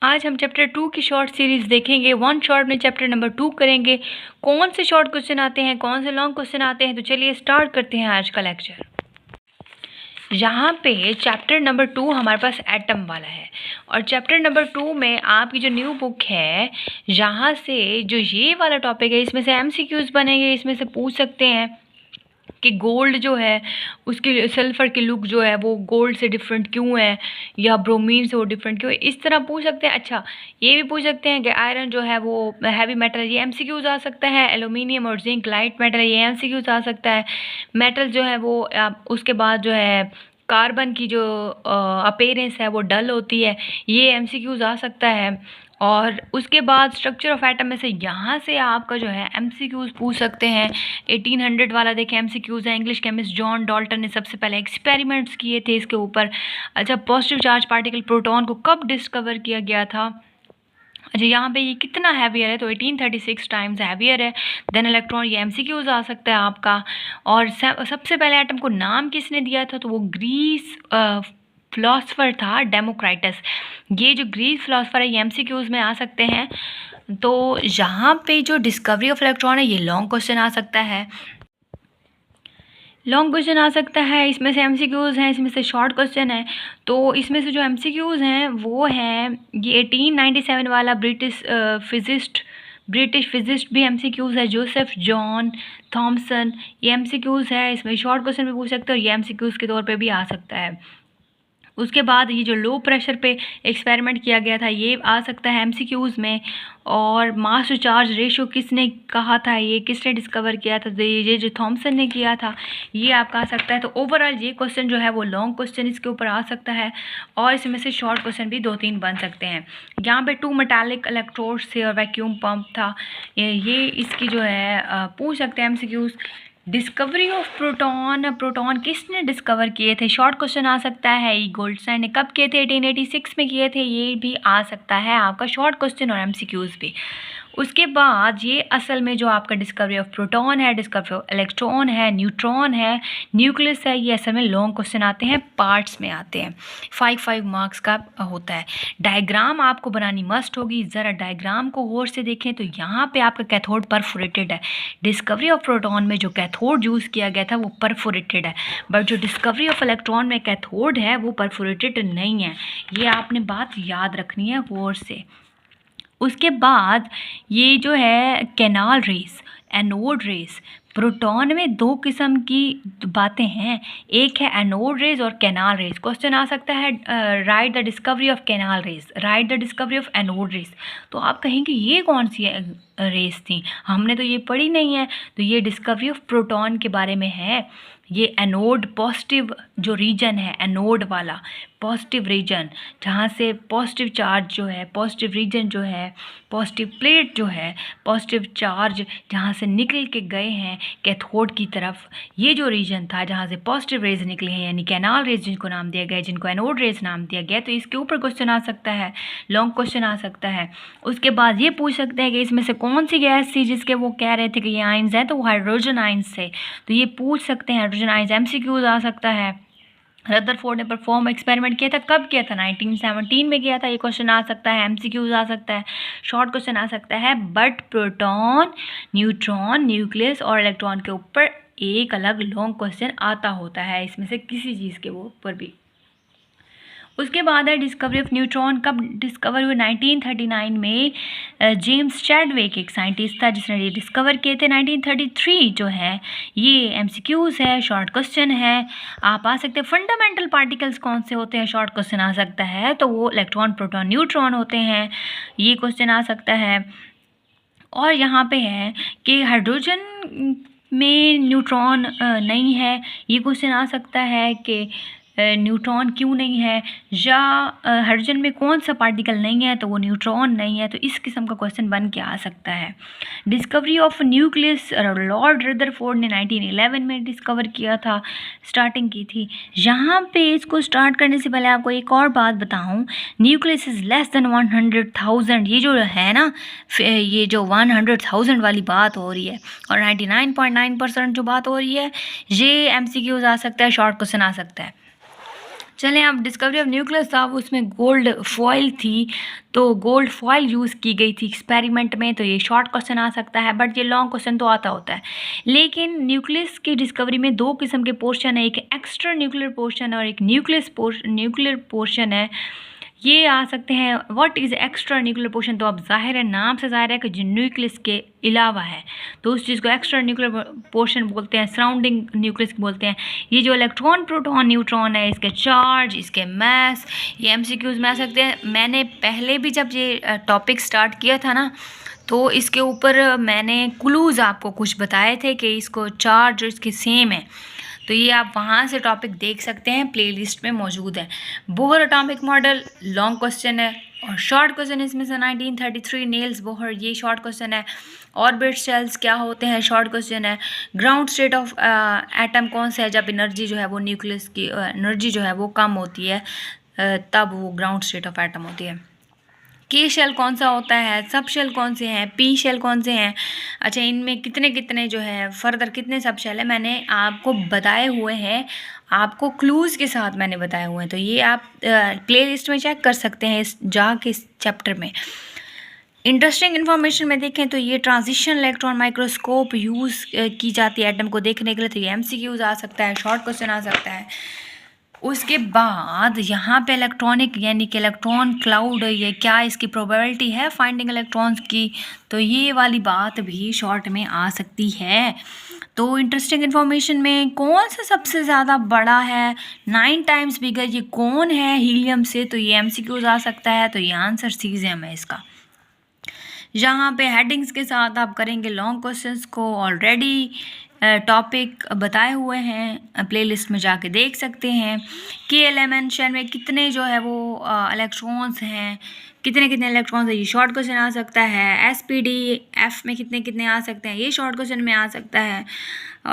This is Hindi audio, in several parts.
आज हम चैप्टर 2 की शॉर्ट सीरीज़ देखेंगे। वन शॉर्ट में चैप्टर नंबर 2 करेंगे। कौन से शॉर्ट क्वेश्चन आते हैं, कौन से लॉन्ग क्वेश्चन आते हैं, तो चलिए स्टार्ट करते हैं आज का लेक्चर। यहाँ पे चैप्टर नंबर 2 हमारे पास एटम वाला है और चैप्टर नंबर 2 में आपकी जो न्यू बुक है, यहाँ से जो ये वाला टॉपिक है, इसमें से एमसीक्यूज़ बनेंगे। इसमें से पूछ सकते हैं कि गोल्ड जो है उसकी सल्फ़र की लुक जो है वो गोल्ड से डिफरेंट क्यों है, या ब्रोमीन से वो डिफरेंट क्यों है, इस तरह पूछ सकते हैं। अच्छा, ये भी पूछ सकते हैं कि आयरन जो है वो हैवी मेटल है, ये एमसीक्यूज़ आ सकता है। एल्यूमिनियम और जिंक लाइट मेटल है, ये एमसीक्यूज़ आ सकता है। मेटल जो है वो उसके बाद जो है कार्बन की जो अपीयरेंस है वो डल होती है, ये एमसीक्यूज़ आ सकता है। और उसके बाद स्ट्रक्चर ऑफ एटम में से यहाँ से आपका जो है एमसीक्यूज़ पूछ सकते हैं। 1800 वाला देखें एमसीक्यूज़ है। इंग्लिश केमिस्ट जॉन डाल्टन ने सबसे पहले एक्सपेरिमेंट्स किए थे इसके ऊपर। अच्छा, पॉजिटिव चार्ज पार्टिकल प्रोटॉन को कब डिस्कवर किया गया था? अच्छा, यहाँ पे ये कितना हैवियर है, तो 1836 टाइम्स हैवियर है देन इलेक्ट्रॉन। ये एमसीक्यूज़ आ सकता है आपका। और सबसे पहले एटम को नाम किसने दिया था, तो वो ग्रीस फिलोसफर था, डेमोक्राइटस। ये जो ग्रीक फिलोसफर है ये एमसीक्यूज़ में आ सकते हैं। तो यहाँ पे जो डिस्कवरी ऑफ इलेक्ट्रॉन है ये लॉन्ग क्वेश्चन आ सकता है। लॉन्ग क्वेश्चन आ सकता है, इसमें से एमसीक्यूज़ हैं, इसमें से शॉर्ट क्वेश्चन है। तो इसमें से जो एमसीक्यूज़ हैं वो हैं ये 1897 वाला ब्रिटिश फिजिस्ट भी एमसीक्यूज़ है, जोसेफ जॉन थॉमसन। ये एमसीक्यूज़ है, इसमें शॉर्ट क्वेश्चन भी पूछ सकते हो, ये एमसीक्यूज़ के तौर पे भी आ सकता है। उसके बाद ये जो लो प्रेशर पे एक्सपेरिमेंट किया गया था ये आ सकता है एमसीक्यूज़ में। और मास टू चार्ज रेशियो किसने कहा था, ये किसने डिस्कवर किया था, तो ये जो थॉमसन ने किया था, ये आपका आ सकता है। तो ओवरऑल ये क्वेश्चन जो है वो लॉन्ग क्वेश्चन इसके ऊपर आ सकता है और इसमें से शॉर्ट क्वेश्चन भी 2-3 बन सकते हैं। यहाँ पे 2 मेटालिक इलेक्ट्रोड्स थे और वैक्यूम पंप था, ये इसकी जो है पूछ सकते हैं एमसीक्यूज़। डिस्कवरी ऑफ प्रोटॉन किसने डिस्कवर किए थे, शॉर्ट क्वेश्चन आ सकता है। ई गोल्डस्टाइन ने कब किए थे, 1886 में किए थे, ये भी आ सकता है आपका शॉर्ट क्वेश्चन और एमसीक्यूज़ भी। उसके बाद ये असल में जो आपका डिस्कवरी ऑफ प्रोटॉन है, डिस्कवरी ऑफ इलेक्ट्रॉन है, न्यूट्रॉन है, न्यूक्लियस है, ये असल में लॉन्ग क्वेश्चन आते हैं, पार्ट्स में आते हैं। 5 मार्क्स का होता है। डायग्राम आपको बनानी मस्ट होगी। ज़रा डायग्राम को गौर से देखें तो यहाँ पे आपका कैथोड परफोरेटेड है। डिस्कवरी ऑफ प्रोटॉन में जो कैथोड यूज़ किया गया था वो परफोरेटेड है, बट जो डिस्कवरी ऑफ इलेक्ट्रॉन में कैथोड है वो परफोरेटेड नहीं है। ये आपने बात याद रखनी है गौर से। उसके बाद ये जो है canal rays, anode rays, proton में 2 किस्म की बातें हैं, एक है एनोड रेस और कैनाल रेस। क्वेश्चन आ सकता है write the discovery of canal rays, write the discovery of anode rays. तो आप कहेंगे ये कौन सी रेस थी, हमने तो ये पढ़ी नहीं है। तो ये डिस्कवरी ऑफ प्रोटॉन के बारे में है। ये एनोड पॉजिटिव जो रीजन है, एनोड वाला पॉजिटिव रीजन, जहाँ से पॉजिटिव चार्ज जो है, पॉजिटिव रीजन जो है, पॉजिटिव प्लेट जो है, पॉजिटिव चार्ज जहाँ से निकल के गए हैं कैथोड की तरफ, ये जो रीजन था जहाँ से पॉजिटिव रेज निकले हैं, यानी कैनाल रेज जिनको नाम दिया गया है, जिनको एनोड रेज नाम दिया गया है, तो इसके ऊपर क्वेश्चन आ सकता है, लॉन्ग क्वेश्चन आ सकता है। उसके बाद ये पूछ सकते हैं कि इसमें से कौन सी गैस थी जिसके वो कह रहे थे कि ये आइंस हैं, तो वो हाइड्रोजन आइंस थे, तो ये पूछ सकते हैं हाइड्रोजन आइंस। एमसीक्यूज आ सकता है। रदरफोर्ड ने परफॉर्म एक्सपेरिमेंट किया था, कब किया था, 1917 में किया था, ये क्वेश्चन आ सकता है। एमसीक्यूज आ सकता है, शॉर्ट क्वेश्चन आ सकता है। बट प्रोटॉन, न्यूट्रॉन, न्यूक्लियस और इलेक्ट्रॉन के ऊपर एक अलग लॉन्ग क्वेश्चन आता होता है, इसमें से किसी चीज़ के ऊपर भी। उसके बाद है डिस्कवरी ऑफ न्यूट्रॉन, कब डिस्कवर हुए, 1939 में। जेम्स चैडविक एक साइंटिस्ट था जिसने ये डिस्कवर किए थे। 1933 जो है ये एमसीक्यूज़ है, शॉर्ट क्वेश्चन है, आप आ सकते हैं। फंडामेंटल पार्टिकल्स कौन से होते हैं, शॉर्ट क्वेश्चन आ सकता है, तो वो इलेक्ट्रॉन, प्रोटॉन, न्यूट्रॉन होते हैं, ये क्वेश्चन आ सकता है। और यहाँ पे है कि हाइड्रोजन में न्यूट्रॉन नहीं है, ये क्वेश्चन आ सकता है कि न्यूट्रॉन क्यों नहीं है, या हाइड्रोजन में कौन सा पार्टिकल नहीं है तो वो न्यूट्रॉन नहीं है, तो इस किस्म का क्वेश्चन बन के आ सकता है। Discovery of nucleus Lord Rutherford ने 1911 में डिस्कवर किया था, स्टार्टिंग की थी। यहाँ पे इसको स्टार्ट करने से पहले आपको एक और बात बताऊँ, न्यूक्लियस इज़ लेस देन 100,000, ये जो है ना, ये जो 100,000 वाली बात हो रही है और 99.9% जो बात हो रही है, ये एमसीक्यूज आ सकता है, शॉर्ट क्वेश्चन आ सकता है। चलें, अब डिस्कवरी ऑफ न्यूक्लियस था, उसमें गोल्ड फॉइल थी, तो गोल्ड फॉइल यूज़ की गई थी एक्सपेरिमेंट में। तो ये शॉर्ट क्वेश्चन आ सकता है, बट ये लॉन्ग क्वेश्चन तो आता होता है। लेकिन न्यूक्लियस की डिस्कवरी में दो किस्म के पोर्शन है, एक एक्स्ट्रा न्यूक्लियर पोर्शन और एक न्यूक्लियर पोर्शन है। ये आ सकते हैं। What is extra nuclear portion? तो अब जाहिर है, नाम से जाहिर है कि जो न्यूक्लियस के अलावा है, तो उस चीज़ को एक्स्ट्रा न्यूक्लियर पोर्शन बोलते हैं, सराउंडिंग न्यूक्लियस बोलते हैं। ये जो इलेक्ट्रॉन, प्रोटॉन, न्यूट्रॉन है, इसके चार्ज, इसके मास, ये एमसीक्यूज़ में आ सकते हैं। मैंने पहले भी जब ये टॉपिक स्टार्ट किया था ना, तो इसके ऊपर मैंने क्लूज़ आपको कुछ बताए थे कि इसको चार्ज और इसके सेम है। तो ये आप वहाँ से टॉपिक देख सकते हैं, प्लेलिस्ट में मौजूद है। Bohr atomic model long question है, और शॉर्ट क्वेश्चन इसमें से 1933 नील्स बोहर, ये शॉर्ट क्वेश्चन है। ऑर्बिट शेल्स क्या होते हैं, शॉर्ट क्वेश्चन है। ग्राउंड स्टेट ऑफ एटम कौन सा है, जब एनर्जी जो है वो न्यूक्लियस की एनर्जी जो है वो कम होती है, तब वो ग्राउंड स्टेट ऑफ एटम होती है। के शेल कौन सा होता है, सब शेल कौन से हैं, पी शेल कौन से हैं, अच्छा इनमें कितने कितने जो है फर्दर कितने सब शेल है, मैंने आपको बताए हुए हैं, आपको क्लूज़ के साथ मैंने बताए हुए हैं। तो ये आप प्लेलिस्ट में चेक कर सकते हैं इस जाके इस चैप्टर में। इंटरेस्टिंग इन्फॉर्मेशन में देखें तो ये ट्रांजिशन इलेक्ट्रॉन माइक्रोस्कोप यूज़ की जाती है एटम को देखने के लिए। तो ये एमसीक्यूज़ आ सकता है, शॉर्ट क्वेश्चन आ सकता है। उसके बाद यहाँ पे इलेक्ट्रॉनिक यानी कि इलेक्ट्रॉन क्लाउड, ये क्या इसकी प्रोबेबिलिटी है फाइंडिंग इलेक्ट्रॉन्स की, तो ये वाली बात भी शॉर्ट में आ सकती है। तो इंटरेस्टिंग इन्फॉर्मेशन में कौन सा सबसे ज़्यादा बड़ा है, 9 टाइम्स बिगर, ये कौन है हीलियम से, तो ये एमसीक्यूज़ आ सकता है। तो ये आंसर सीज़ियम है इसका। यहाँ पे हेडिंग्स के साथ आप करेंगे लॉन्ग क्वेश्चंस को, ऑलरेडी टॉपिक बताए हुए हैं, प्लेलिस्ट में जाके देख सकते हैं। के एलिमेंट शेल में कितने जो है वो इलेक्ट्रॉन्स हैं, कितने कितने इलेक्ट्रॉन्स है, ये शॉर्ट क्वेश्चन आ सकता है। एसपीडी एफ में कितने कितने आ सकते हैं, ये शॉर्ट क्वेश्चन में आ सकता है।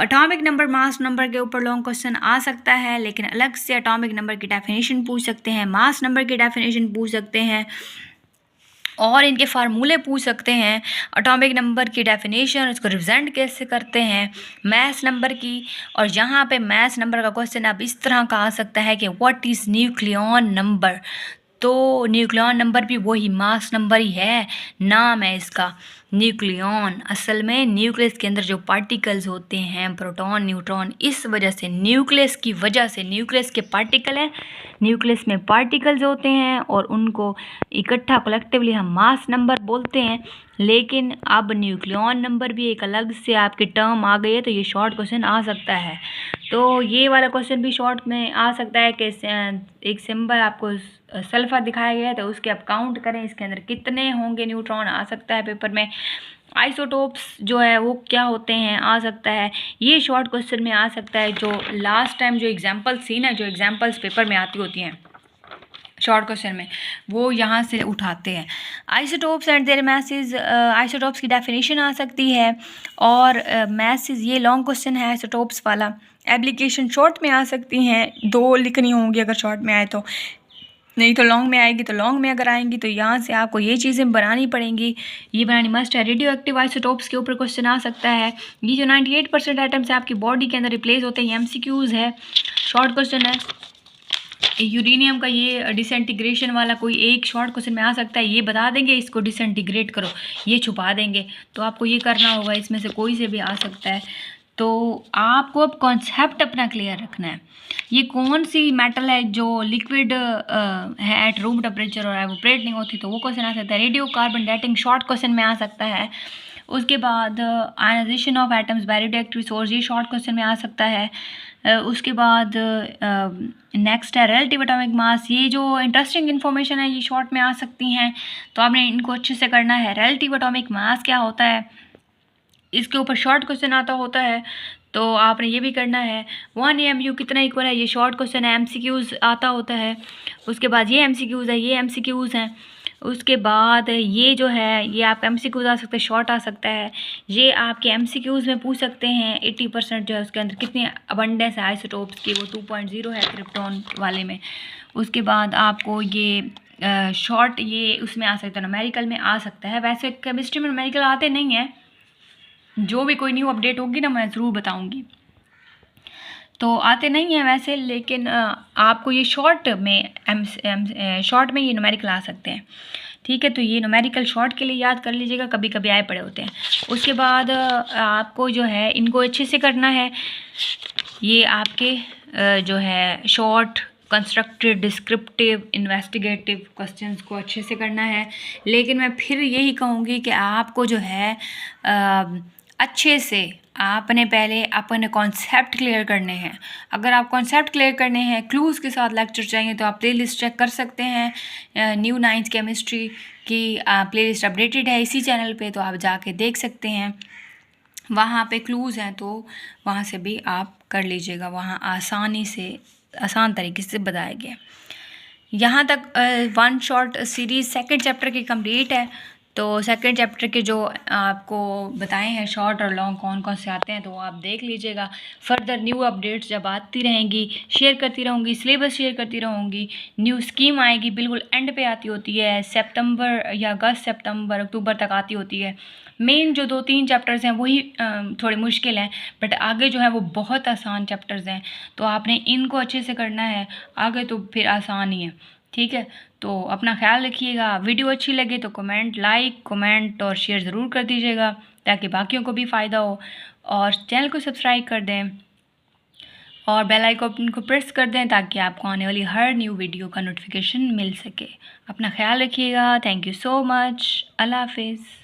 एटॉमिक नंबर, मास नंबर के ऊपर लॉन्ग क्वेश्चन आ सकता है, लेकिन अलग से एटॉमिक नंबर की डेफिनेशन पूछ सकते हैं, मास नंबर की डेफिनेशन पूछ सकते हैं, और इनके फार्मूले पूछ सकते हैं। एटॉमिक नंबर की डेफिनेशन, इसको रिप्रेजेंट कैसे करते हैं, मैस नंबर की। और यहाँ पे मैस नंबर का क्वेश्चन अब इस तरह का आ सकता है कि व्हाट इज़ न्यूक्लियॉन नंबर, तो न्यूक्लियॉन नंबर भी वही मास नंबर ही है, नाम है इसका न्यूक्लियॉन। असल में न्यूक्लियस के अंदर जो पार्टिकल्स होते हैं, प्रोटॉन, न्यूट्रॉन, इस वजह से न्यूक्लियस की वजह से, न्यूक्लियस के पार्टिकल हैं, न्यूक्लियस में पार्टिकल्स होते हैं और उनको इकट्ठा कलेक्टिवली हम मास नंबर बोलते हैं। लेकिन अब न्यूक्लियॉन नंबर भी एक अलग से आपकी टर्म आ गई है, तो ये शॉर्ट क्वेश्चन आ सकता है। तो ये वाला क्वेश्चन भी शॉर्ट में आ सकता है कि एक सिंबल आपको सल्फर दिखाया गया है, तो उसके आप काउंट करें इसके अंदर कितने होंगे न्यूट्रॉन, आ सकता है पेपर में। आइसोटोप्स जो है वो क्या होते हैं, आ सकता है, ये शॉर्ट क्वेश्चन में आ सकता है। जो लास्ट टाइम जो एग्जांपल्स थी ना, जो एग्जांपल्स पेपर में आती होती हैं शॉर्ट क्वेश्चन में, वो यहाँ से उठाते हैं। Isotopes and their message, isotopes की डेफिनेशन आ सकती है, और मैसेज ये लॉन्ग क्वेश्चन है आइसोटोप्स वाला। एप्लीकेशन शॉर्ट में आ सकती हैं, 2 लिखनी होंगी अगर शॉर्ट में आए तो, नहीं तो लॉन्ग में आएगी। तो लॉन्ग में अगर आएंगी तो यहाँ से आपको ये चीज़ें बनानी पड़ेंगी, ये बनानी मस्ट है। रेडियो एक्टिव आइसोटोप्स के ऊपर क्वेश्चन आ सकता है। ये जो 98% आइटम्स है आपकी बॉडी के अंदर रिप्लेस होते हैं, एमसीक्यूज़ है, शॉर्ट क्वेश्चन है। यूरेनियम का ये डिसइंटीग्रेशन वाला कोई एक शॉर्ट क्वेश्चन में आ सकता है, ये बता देंगे इसको डिसइंटीग्रेट करो, ये छुपा देंगे, तो आपको ये करना होगा, इसमें से कोई से भी आ सकता है। तो आपको अब कॉन्सेप्ट अपना क्लियर रखना है। ये कौन सी मेटल है जो लिक्विड है एट रूम टेम्परेचर और एवोपरेट नहीं होती, तो वो क्वेश्चन आ सकता है। Radio carbon dating short question में आ सकता है। उसके बाद ionization of atoms by radioactive source, ये शॉर्ट क्वेश्चन में आ सकता है। उसके बाद नेक्स्ट है रिलेटिव एटॉमिक मास, ये जो इंटरेस्टिंग इन्फॉर्मेशन है ये शॉर्ट में आ सकती हैं, तो आपने इनको अच्छे से करना है। रिलेटिव एटॉमिक मास क्या होता है, इसके ऊपर शॉर्ट क्वेश्चन आता होता है, तो आपने ये भी करना है। 1 AMU कितना इक्वल है, ये शॉर्ट क्वेश्चन है, एमसीक्यूज़ आता होता है। उसके बाद ये एमसीक्यूज़ है, ये एमसीक्यूज़ हैं। उसके बाद ये जो है ये आपका एमसीक्यूज़ आ सकता है, शॉर्ट आ सकता है। ये आपके एमसीक्यूज़ में पूछ सकते हैं 80% जो है उसके अंदर कितनी अबंडेंस है आइसोटोप्स की, वो 2.0 है क्रिप्टॉन वाले में। उसके बाद आपको ये शॉर्ट ये उसमें आ सकता है, न्यूमेरिकल में आ सकता है। वैसे केमिस्ट्री में न्यूमेरिकल आते नहीं हैं, जो भी कोई न्यू अपडेट होगी ना मैं ज़रूर बताऊंगी। तो आते नहीं हैं वैसे, लेकिन आपको ये शॉर्ट में ये न्यूमेरिकल आ सकते हैं। ठीक है, तो ये न्यूमेरिकल शॉर्ट के लिए याद कर लीजिएगा, कभी कभी आए पड़े होते हैं। उसके बाद आपको जो है इनको अच्छे से करना है। ये आपके जो है short, constructive, descriptive, investigative questions को अच्छे से करना है। लेकिन मैं फिर यही कहूँगी कि आपको जो है अच्छे से आपने पहले अपने कॉन्सेप्ट क्लियर करने हैं। अगर आप कॉन्सेप्ट क्लियर करने हैं, क्लूज़ के साथ लेक्चर चाहिए, तो आप प्लेलिस्ट चेक कर सकते हैं। न्यू 9th केमिस्ट्री की प्लेलिस्ट अपडेटेड है इसी चैनल पे, तो आप जाके देख सकते हैं। वहाँ पे क्लूज़ हैं, तो वहाँ से भी आप कर लीजिएगा। वहाँ आसान तरीके से बताया गया। यहाँ तक one short series second chapter की कंप्लीट है। तो सेकंड चैप्टर के जो आपको बताए हैं शॉर्ट और लॉन्ग कौन कौन से आते हैं, तो आप देख लीजिएगा। फर्दर न्यू अपडेट्स जब आती रहेंगी शेयर करती रहूँगी, सिलेबस शेयर करती रहूँगी। न्यू स्कीम आएगी, बिल्कुल एंड पे आती होती है, सितंबर या अगस्त, सितंबर, अक्टूबर तक आती होती है। मेन जो 2-3 चैप्टर्स हैं वही थोड़े मुश्किल हैं, बट आगे जो है वो बहुत आसान चैप्टर्स हैं। तो आपने इनको अच्छे से करना है, आगे तो फिर आसान ही है। ठीक है, तो अपना ख्याल रखिएगा। वीडियो अच्छी लगे तो लाइक कमेंट और शेयर ज़रूर कर दीजिएगा, ताकि बाकियों को भी फ़ायदा हो। और चैनल को सब्सक्राइब कर दें और बेल आइकन को प्रेस कर दें, ताकि आपको आने वाली हर न्यू वीडियो का नोटिफिकेशन मिल सके। अपना ख्याल रखिएगा। Thank you so much. अल्लाह हाफिज़।